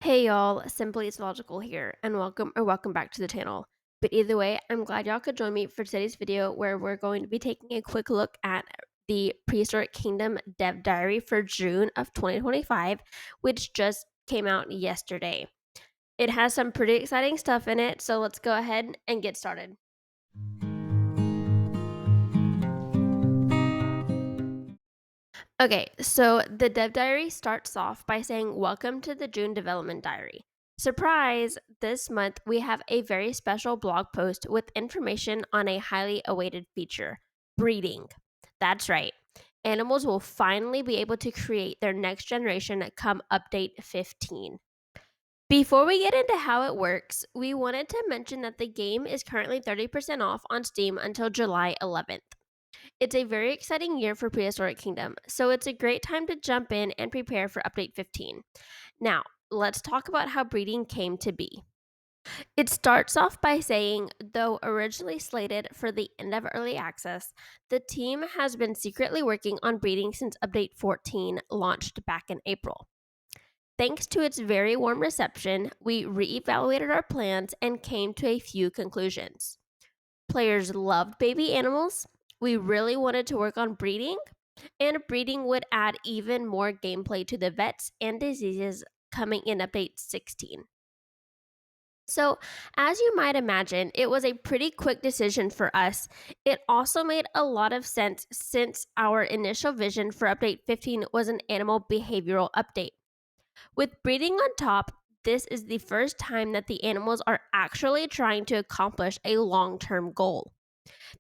Hey y'all, Simply It's Logical here, and welcome back to the channel. But either way, I'm glad y'all could join me for today's video where we're going to be taking a quick look at the Prehistoric Kingdom Dev Diary for June of 2025, which just came out yesterday. It has some pretty exciting stuff in it, so let's go ahead and get started. Okay, so the Dev Diary starts off by saying, "Welcome to the June Development Diary." Surprise! This month we have a very special blog post with information on a highly awaited feature breeding. That's right. Animals will finally be able to create their next generation come update 15. Before we get into how it works, we wanted to mention that the game is currently 30% off on Steam until July 11th. It's a very exciting year for Prehistoric Kingdom, so it's a great time to jump in and prepare for Update 15. Now, let's talk about how breeding came to be. It starts off by saying, though originally slated for the end of early access, the team has been secretly working on breeding since Update 14 launched back in April. Thanks to its very warm reception, we reevaluated our plans and came to a few conclusions. Players loved baby animals. We really wanted to work on breeding, and breeding would add even more gameplay to the vets and diseases coming in Update 16. So, as you might imagine, it was a pretty quick decision for us. It also made a lot of sense since our initial vision for Update 15 was an animal behavioral update. With breeding on top, this is the first time that the animals are actually trying to accomplish a long term goal.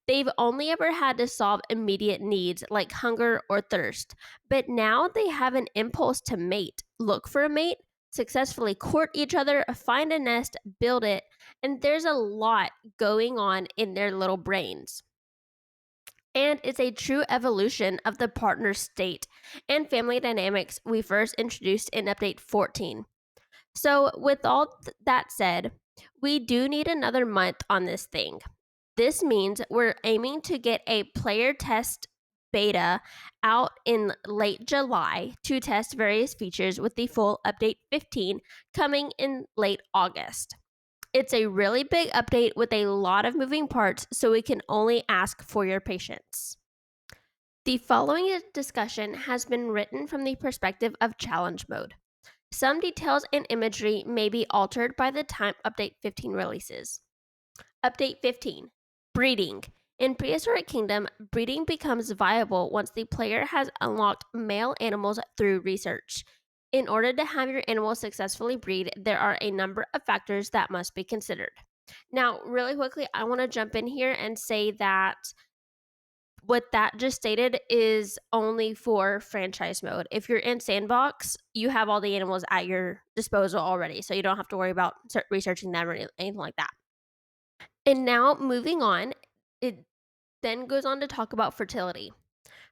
They've only ever had to solve immediate needs like hunger or thirst, but now they have an impulse to mate, look for a mate, successfully court each other, find a nest, build it, and there's a lot going on in their little brains. And it's a true evolution of the partner state and family dynamics we first introduced in Update 14. So, with all that said, we do need another month on this thing. This means we're aiming to get a player test beta out in late July to test various features with the full update 15 coming in late August. It's a really big update with a lot of moving parts, so we can only ask for your patience. The following discussion has been written from the perspective of challenge mode. Some details and imagery may be altered by the time Update 15 releases. Update 15 Breeding. In Prehistoric Kingdom, breeding becomes viable once the player has unlocked male animals through research. In order to have your animal successfully breed, there are a number of factors that must be considered. Now, really quickly, I want to jump in here and say that what that just stated is only for franchise mode. If you're in sandbox, you have all the animals at your disposal already, so you don't have to worry about researching them or anything like that. And now moving on, it then goes on to talk about fertility.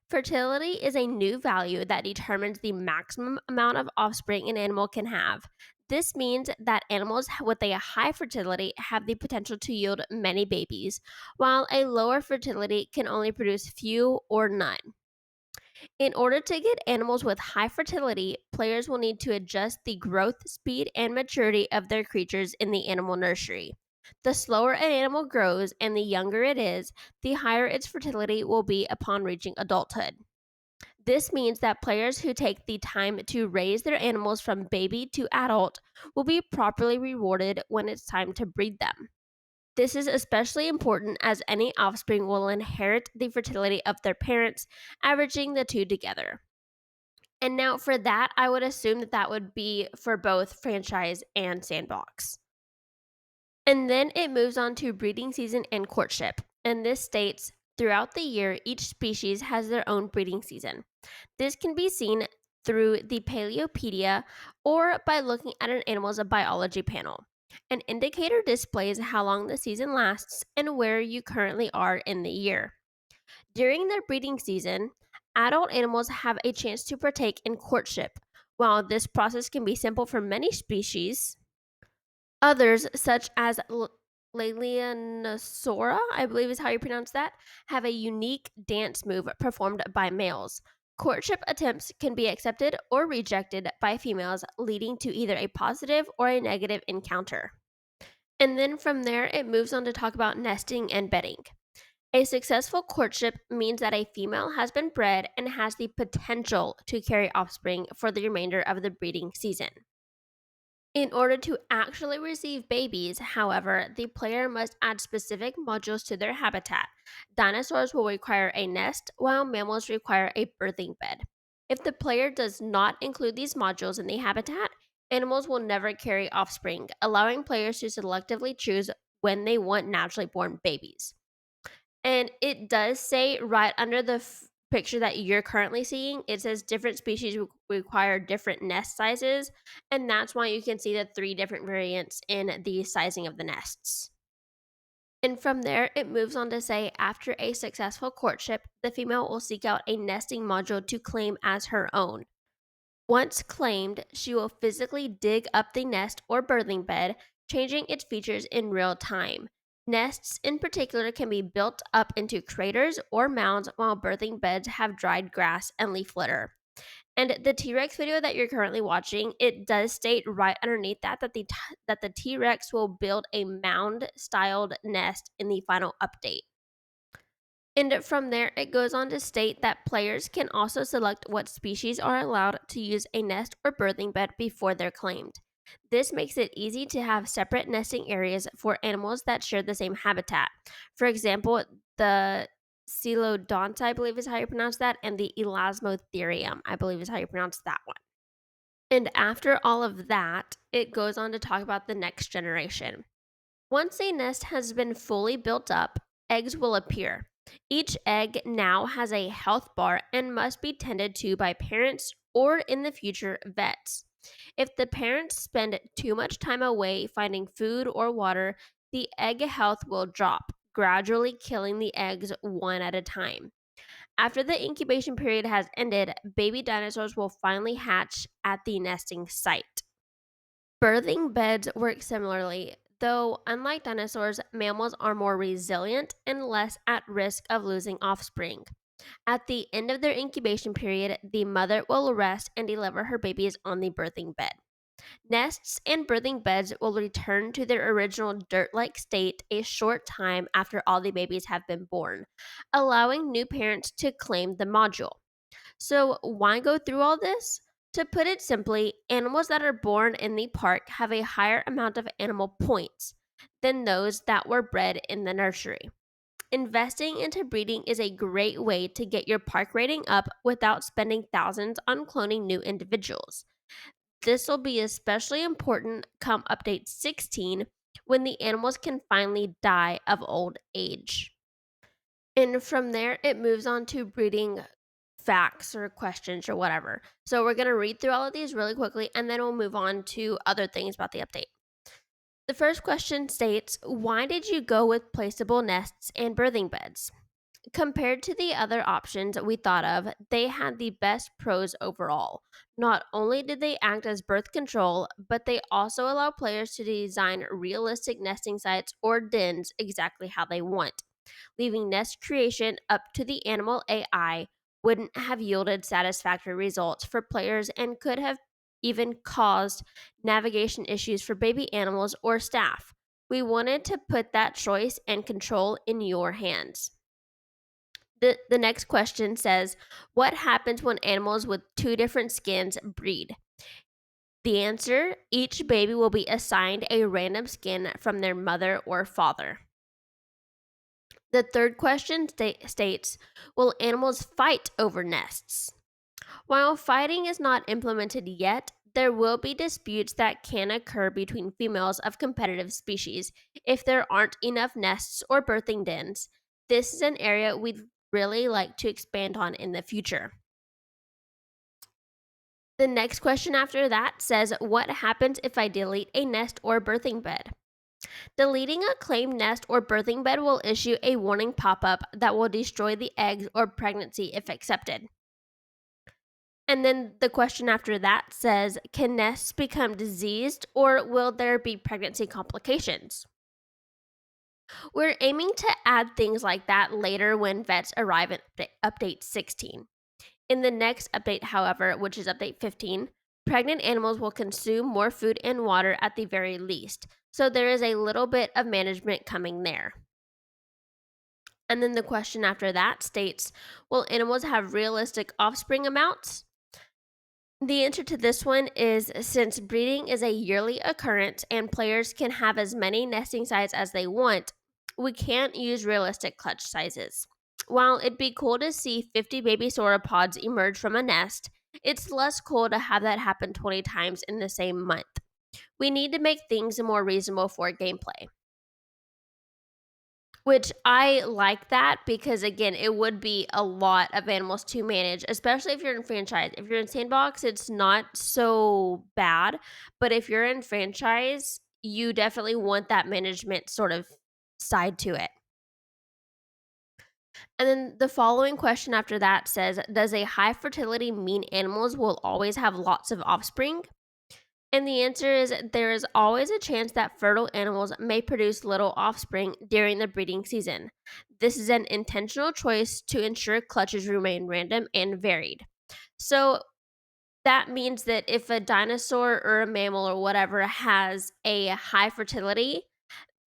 Fertility is a new value that determines the maximum amount of offspring an animal can have. This means that animals with a high fertility have the potential to yield many babies, while a lower fertility can only produce few or none. In order to get animals with high fertility, players will need to adjust the growth speed and maturity of their creatures in the animal nursery. The slower an animal grows and the younger it is, the higher its fertility will be upon reaching adulthood. This means that players who take the time to raise their animals from baby to adult will be properly rewarded when it's time to breed them. This is especially important as any offspring will inherit the fertility of their parents, averaging the two together. And now for that, I would assume that that would be for both franchise and sandbox. And then it moves on to breeding season and courtship. And this states throughout the year, each species has their own breeding season. This can be seen through the Paleopedia or by looking at an animal's biology panel. An indicator displays how long the season lasts and where you currently are in the year. During their breeding season, adult animals have a chance to partake in courtship. While this process can be simple for many species, others, such as Lalianosaura, I believe is how you pronounce that, have a unique dance move performed by males. Courtship attempts can be accepted or rejected by females, leading to either a positive or a negative encounter. And then from there, it moves on to talk about nesting and bedding. A successful courtship means that a female has been bred and has the potential to carry offspring for the remainder of the breeding season. In order to actually receive babies, however, the player must add specific modules to their habitat. Dinosaurs will require a nest, while mammals require a birthing bed. If the player does not include these modules in the habitat, animals will never carry offspring, allowing players to selectively choose when they want naturally born babies. And it does say right under the picture that you're currently seeing, it says different species require different nest sizes. And that's why you can see the three different variants in the sizing of the nests. And from there, it moves on to say after a successful courtship, the female will seek out a nesting module to claim as her own. Once claimed, she will physically dig up the nest or birthing bed, changing its features in real time. Nests, in particular, can be built up into craters or mounds, while birthing beds have dried grass and leaf litter. And the T-Rex video that you're currently watching, it does state right underneath that the T-Rex will build a mound-styled nest in the final update. And from there, it goes on to state that players can also select what species are allowed to use a nest or birthing bed before they're claimed. This makes it easy to have separate nesting areas for animals that share the same habitat. For example, the Coelodonta, I believe is how you pronounce that, and the Elasmotherium, I believe is how you pronounce that one. And after all of that, it goes on to talk about the next generation. Once a nest has been fully built up, eggs will appear. Each egg now has a health bar and must be tended to by parents or, in the future, vets. If the parents spend too much time away finding food or water, the egg health will drop, gradually killing the eggs one at a time. After the incubation period has ended, baby dinosaurs will finally hatch at the nesting site. Birthing beds work similarly, though, unlike dinosaurs, mammals are more resilient and less at risk of losing offspring. At the end of their incubation period, the mother will rest and deliver her babies on the birthing bed. Nests and birthing beds will return to their original dirt like state a short time after all the babies have been born, allowing new parents to claim the module. So, why go through all this? To put it simply, animals that are born in the park have a higher amount of animal points than those that were bred in the nursery. Investing into breeding is a great way to get your park rating up without spending thousands on cloning new individuals. This will be especially important come update 16 when the animals can finally die of old age. And from there, it moves on to breeding facts or questions or whatever. So we're going to read through all of these really quickly and then we'll move on to other things about the update. The first question states, why did you go with placeable nests and birthing beds? Compared to the other options we thought of, they had the best pros overall. Not only did they act as birth control, but they also allow players to design realistic nesting sites or dens exactly how they want. Leaving nest creation up to the animal AI wouldn't have yielded satisfactory results for players and could have even caused navigation issues for baby animals or staff. We wanted to put that choice and control in your hands. The next question says, what happens when animals with two different skins breed? The answer, each baby will be assigned a random skin from their mother or father. The third question states, will animals fight over nests? While fighting is not implemented yet, there will be disputes that can occur between females of competitive species if there aren't enough nests or birthing dens. This is an area we'd really like to expand on in the future. The next question after that says, what happens if I delete a nest or birthing bed? Deleting a claimed nest or birthing bed will issue a warning pop-up that will destroy the eggs or pregnancy if accepted. And then the question after that says, can nests become diseased or will there be pregnancy complications? We're aiming to add things like that later when vets arrive at update 16. In the next update, however, which is update 15, pregnant animals will consume more food and water at the very least. So there is a little bit of management coming there. And then the question after that states, will animals have realistic offspring amounts? The answer to this one is since breeding is a yearly occurrence and players can have as many nesting sites as they want, we can't use realistic clutch sizes. While it'd be cool to see 50 baby sauropods emerge from a nest, it's less cool to have that happen 20 times in the same month. We need to make things more reasonable for gameplay. Which I like that because again, it would be a lot of animals to manage, especially if you're in franchise. If you're in sandbox, it's not so bad, but if you're in franchise, you definitely want that management sort of side to it. And then the following question after that says, does a high fertility mean animals will always have lots of offspring? And the answer is there is always a chance that fertile animals may produce little offspring during the breeding season. This is an intentional choice to ensure clutches remain random and varied. So that means that if a dinosaur or a mammal or whatever has a high fertility,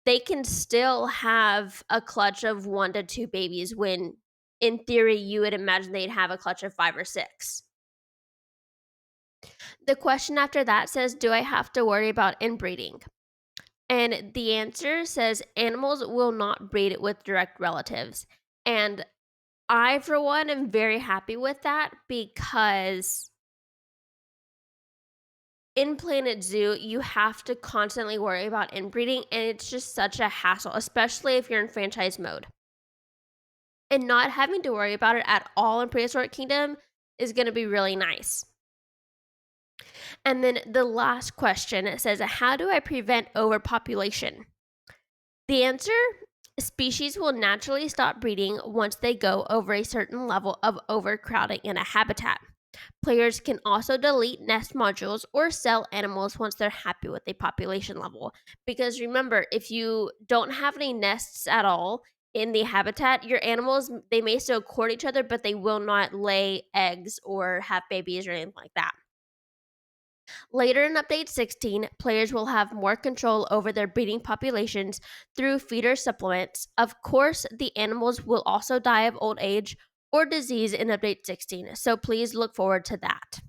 they can still have a clutch of 1 to 2 babies when in theory you would imagine they'd have a clutch of 5 or 6. The question after that says, do I have to worry about inbreeding? And the answer says animals will not breed with direct relatives. And I, for one, am very happy with that because in Planet Zoo, you have to constantly worry about inbreeding, and it's just such a hassle, especially if you're in franchise mode. And not having to worry about it at all in Prehistoric Kingdom is going to be really nice. And then the last question says, how do I prevent overpopulation? The answer, species will naturally stop breeding once they go over a certain level of overcrowding in a habitat. Players can also delete nest modules or sell animals once they're happy with a population level. Because remember, if you don't have any nests at all in the habitat, your animals, they may still court each other, but they will not lay eggs or have babies or anything like that. Later in Update 16, players will have more control over their breeding populations through feeder supplements. Of course, the animals will also die of old age or disease in Update 16, so please look forward to that.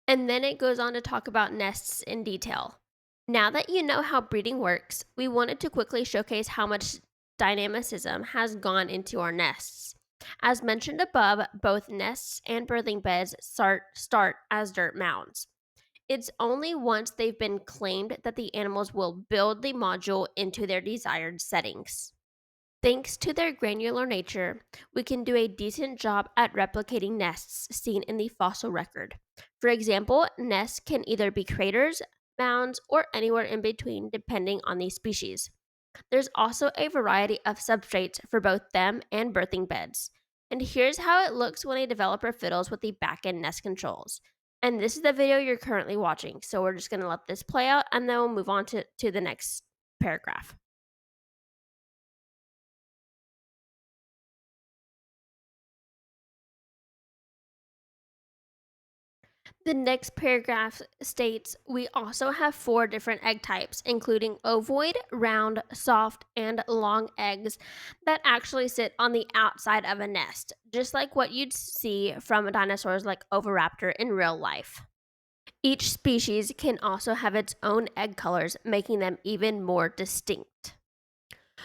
And then it goes on to talk about nests in detail. Now that you know how breeding works, we wanted to quickly showcase how much dynamicism has gone into our nests. As mentioned above, both nests and birthing beds start as dirt mounds. It's only once they've been claimed that the animals will build the module into their desired settings. Thanks to their granular nature, we can do a decent job at replicating nests seen in the fossil record. For example, nests can either be craters, mounds, or anywhere in between depending on the species. There's also a variety of substrates for both them and birthing beds. And here's how it looks when a developer fiddles with the backend nest controls. And this is the video you're currently watching, so we're just going to let this play out and then we'll move on to the next paragraph. The next paragraph states we also have 4 different egg types, including ovoid, round, soft, and long eggs that actually sit on the outside of a nest, just like what you'd see from dinosaurs like Oviraptor in real life. Each species can also have its own egg colors, making them even more distinct.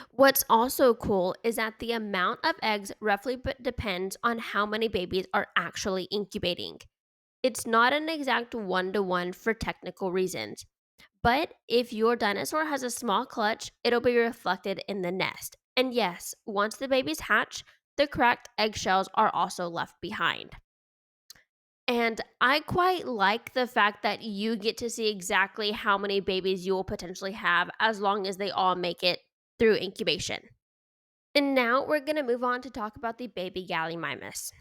What's also cool is that the amount of eggs roughly depends on how many babies are actually incubating. It's not an exact 1-to-1 for technical reasons, but if your dinosaur has a small clutch, it'll be reflected in the nest. And yes, once the babies hatch, the cracked eggshells are also left behind. And I quite like the fact that you get to see exactly how many babies you will potentially have as long as they all make it through incubation. And now we're going to move on to talk about the baby Gallimimus.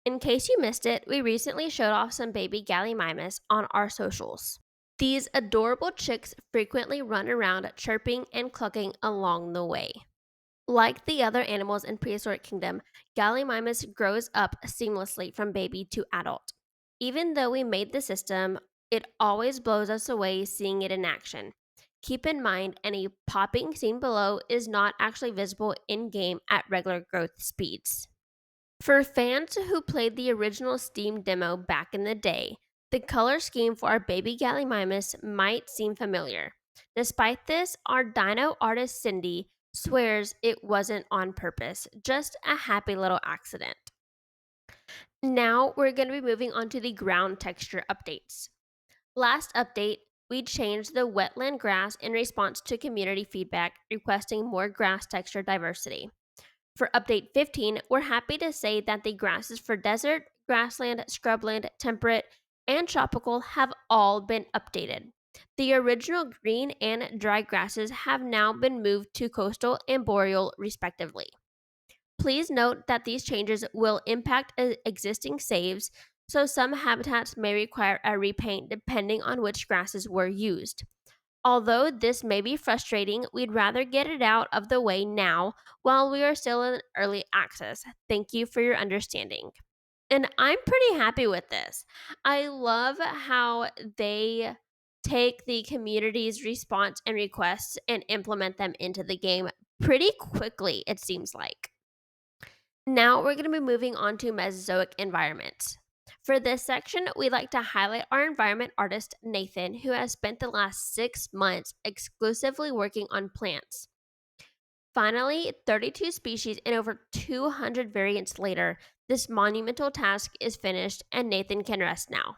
In case you missed it, we recently showed off some baby Gallimimus on our socials. These adorable chicks frequently run around chirping and clucking along the way. Like the other animals in Prehistoric Kingdom, Gallimimus grows up seamlessly from baby to adult. Even though we made the system, it always blows us away seeing it in action. Keep in mind, any popping seen below is not actually visible in game at regular growth speeds. For fans who played the original Steam demo back in the day, the color scheme for our baby Gallimimus might seem familiar. Despite this, our dino artist Cindy swears it wasn't on purpose, just a happy little accident. Now we're going to be moving on to the ground texture updates. Last update, we changed the wetland grass in response to community feedback requesting more grass texture diversity. For update 15, we're happy to say that the grasses for desert, grassland, scrubland, temperate, and tropical have all been updated. The original green and dry grasses have now been moved to coastal and boreal, respectively. Please note that these changes will impact existing saves, so some habitats may require a repaint depending on which grasses were used. Although this may be frustrating, we'd rather get it out of the way now while we are still in early access. Thank you for your understanding. And I'm pretty happy with this. I love how they take the community's response and requests and implement them into the game pretty quickly, it seems like. Now we're going to be moving on to Mesozoic environments. For this section, we'd like to highlight our environment artist, Nathan, who has spent the last 6 months exclusively working on plants. Finally, 32 species and over 200 variants later, this monumental task is finished and Nathan can rest now.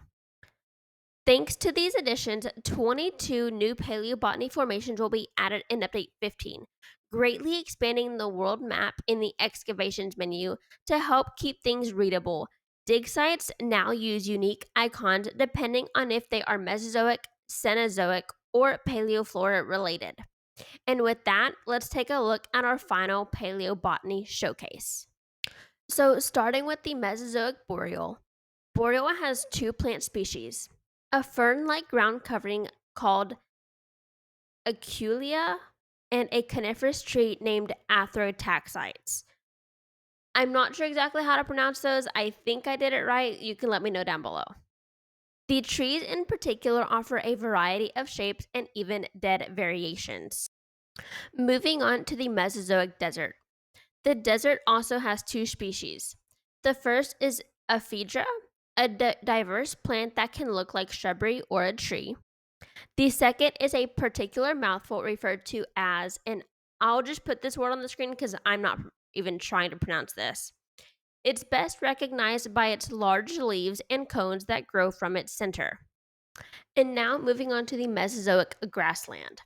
Thanks to these additions, 22 new paleobotany formations will be added in Update 15, greatly expanding the world map in the excavations menu to help keep things readable. Dig sites now use unique icons depending on if they are Mesozoic, Cenozoic, or Paleoflora related. And with that, let's take a look at our final paleobotany showcase. So, starting with the Mesozoic boreal, boreal has two plant species, a fern-like ground covering called Aculia and a coniferous tree named Athrotaxites. I'm not sure exactly how to pronounce those. I think I did it right. You can let me know down below. The trees in particular offer a variety of shapes and even dead variations. Moving on to the Mesozoic desert. The desert also has two species. The first is Ephedra, a diverse plant that can look like shrubbery or a tree. The second is a particular mouthful referred to as, and I'll just put this word on the screen because I'm not even trying to pronounce this. It's best recognized by its large leaves and cones that grow from its center. And now moving on to the Mesozoic grassland.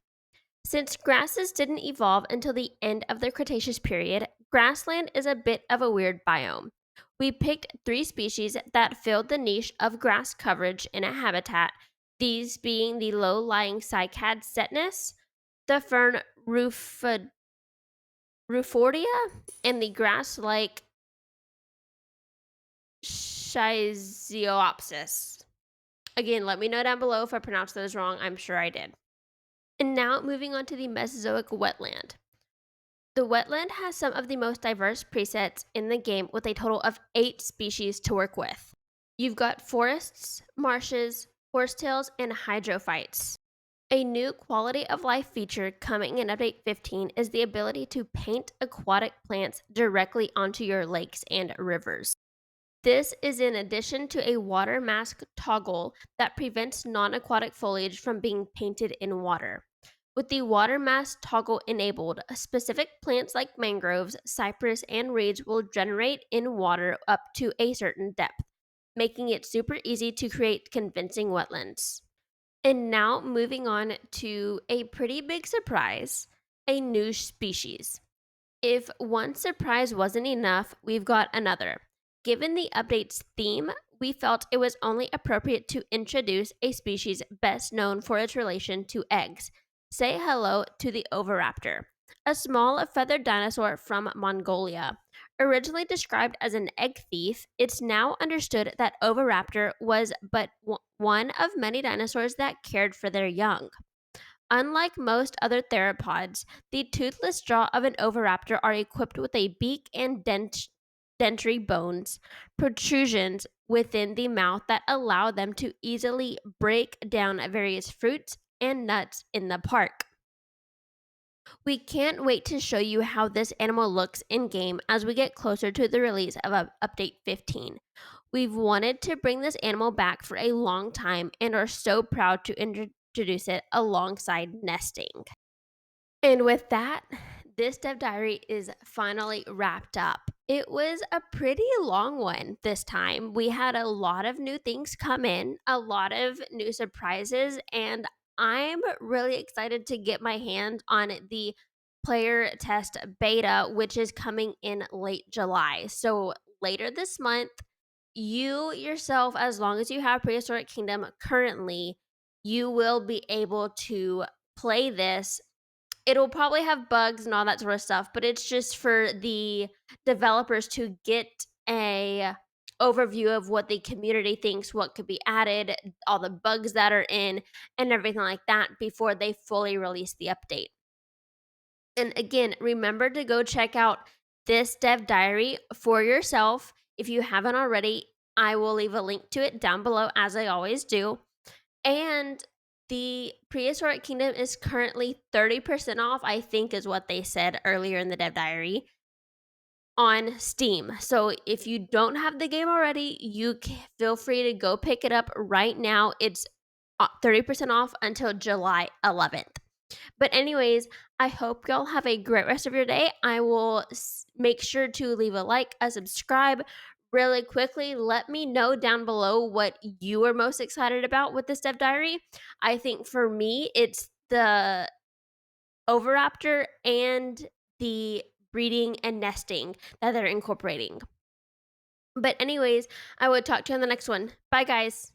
Since grasses didn't evolve until the end of the Cretaceous period, grassland is a bit of a weird biome. We picked 3 species that filled the niche of grass coverage in a habitat, these being the low-lying cycad setnus, the fern Rufordia, and the grass-like Schizoopsis. Again, let me know down below if I pronounced those wrong. I'm sure I did. And now moving on to the Mesozoic wetland. The wetland has some of the most diverse presets in the game with a total of 8 species to work with. You've got forests, marshes, horsetails, and hydrophytes. A new quality of life feature coming in Update 15 is the ability to paint aquatic plants directly onto your lakes and rivers. This is in addition to a water mask toggle that prevents non-aquatic foliage from being painted in water. With the water mask toggle enabled, specific plants like mangroves, cypress, and reeds will generate in water up to a certain depth, making it super easy to create convincing wetlands. And now moving on to a pretty big surprise, a new species. If one surprise wasn't enough, we've got another. Given the update's theme, we felt it was only appropriate to introduce a species best known for its relation to eggs. Say hello to the Oviraptor, a small feathered dinosaur from Mongolia. Originally described as an egg thief, it's now understood that Oviraptor was but one of many dinosaurs that cared for their young. Unlike most other theropods, the toothless jaw of an oviraptor are equipped with a beak and dentary bones, protrusions within the mouth that allow them to easily break down various fruits and nuts in the park. We can't wait to show you how this animal looks in game as we get closer to the release of Update 15. We've wanted to bring this animal back for a long time and are so proud to introduce it alongside nesting. And with that, this dev diary is finally wrapped up. It was a pretty long one this time. We had a lot of new things come in, a lot of new surprises, and I'm really excited to get my hand on the player test beta, which is coming in late July. So later this month, you yourself, as long as you have Prehistoric Kingdom currently, you will be able to play this. It'll probably have bugs and all that sort of stuff, but it's just for the developers to get a overview of what the community thinks, what could be added, all the bugs that are in, and everything like that before they fully release the update. And again, remember to go check out this dev diary for yourself. If you haven't already, I will leave a link to it down below, as I always do. And the Prehistoric Kingdom is currently 30% off, I think is what they said earlier in the dev diary, on Steam. So if you don't have the game already, feel free to go pick it up right now. It's 30% off until July 11th. But anyways, I hope y'all have a great rest of your day. I will make sure to leave a like, a subscribe. Really quickly, let me know down below what you are most excited about with this dev diary. I think for me, it's the Oviraptor and the breeding and nesting that they're incorporating. But anyways, I will talk to you on the next one. Bye, guys.